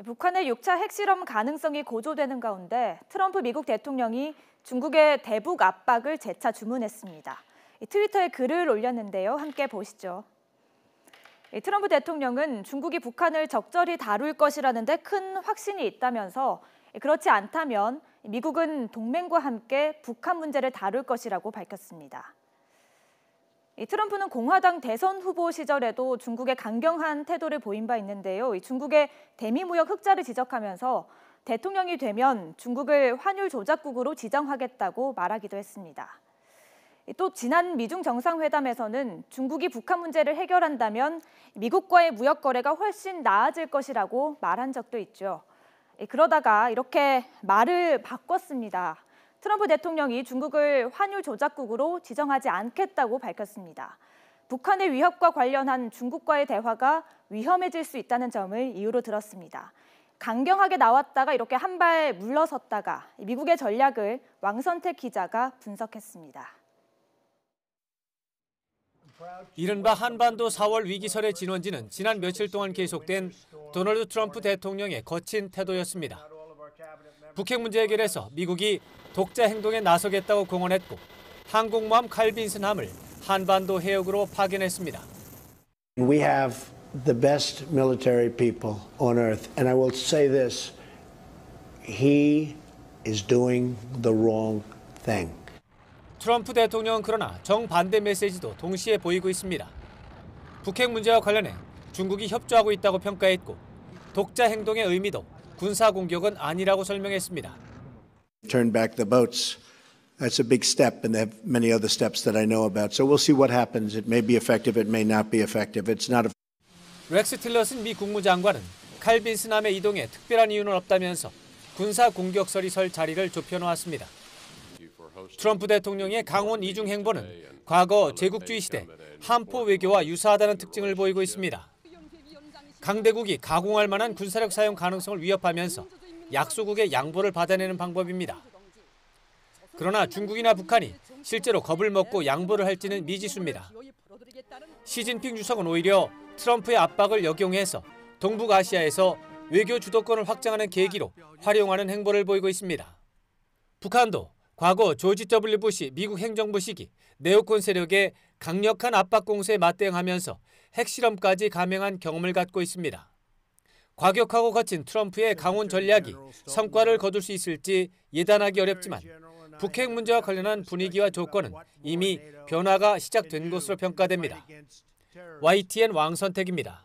북한의 6차 핵실험 가능성이 고조되는 가운데 트럼프 미국 대통령이 중국의 대북 압박을 재차 주문했습니다. 트위터에 글을 올렸는데요. 함께 보시죠. 트럼프 대통령은 중국이 북한을 적절히 다룰 것이라는 데 큰 확신이 있다면서 그렇지 않다면 미국은 동맹과 함께 북한 문제를 다룰 것이라고 밝혔습니다. 트럼프는 공화당 대선 후보 시절에도 중국에 강경한 태도를 보인 바 있는데요. 중국의 대미무역 흑자를 지적하면서 대통령이 되면 중국을 환율 조작국으로 지정하겠다고 말하기도 했습니다. 또 지난 미중 정상회담에서는 중국이 북한 문제를 해결한다면 미국과의 무역 거래가 훨씬 나아질 것이라고 말한 적도 있죠. 그러다가 이렇게 말을 바꿨습니다. 트럼프 대통령이 중국을 환율 조작국으로 지정하지 않겠다고 밝혔습니다. 북한의 위협과 관련한 중국과의 대화가 위험해질 수 있다는 점을 이유로 들었습니다. 강경하게 나왔다가 이렇게 한 발 물러섰다가 미국의 전략을 왕선택 기자가 분석했습니다. 이른바 한반도 4월 위기설의 진원지는 지난 며칠 동안 계속된 도널드 트럼프 대통령의 거친 태도였습니다. 북핵 문제 해결에서 미국이 독자 행동에 나서겠다고 공언했고 항공모함 칼 빈슨함을 한반도 해역으로 파견했습니다. We have the best military people on earth, and I will say this: he is doing the wrong thing. 트럼프 대통령은 그러나 정반대 메시지도 동시에 보이고 있습니다. 북핵 문제와 관련해 중국이 협조하고 있다고 평가했고 독자 행동의 의미도 군사 공격은 아니라고 설명했습니다. Turn back the boats. That's a big step, and they have many other steps that I know about. So we'll see what happens. It may be effective, it may not be effective. It's not. 렉스 틸러슨 미 국무장관은 칼 빈슨함의 이동에 특별한 이유는 없다면서 군사 공격설이 설 자리를 좁혀놓았습니다. 트럼프 대통령의 강원 이중 행보는 과거 제국주의 시대 한포 외교와 유사하다는 특징을 보이고 있습니다. 강대국이 가공할 만한 군사력 사용 가능성을 위협하면서 약소국의 양보를 받아내는 방법입니다. 그러나 중국이나 북한이 실제로 겁을 먹고 양보를 할지는 미지수입니다. 시진핑 주석은 오히려 트럼프의 압박을 역용해서 동북아시아에서 외교 주도권을 확장하는 계기로 활용하는 행보를 보이고 있습니다. 북한도 과거 조지 W. 부시 미국 행정부 시기 네오콘 세력의 강력한 압박 공세에 맞대응하면서 핵실험까지 감행한 경험을 갖고 있습니다. 과격하고 거친 트럼프의 강원 전략이 성과를 거둘 수 있을지 예단하기 어렵지만 북핵 문제와 관련한 분위기와 조건은 이미 변화가 시작된 것으로 평가됩니다. YTN 왕선택입니다.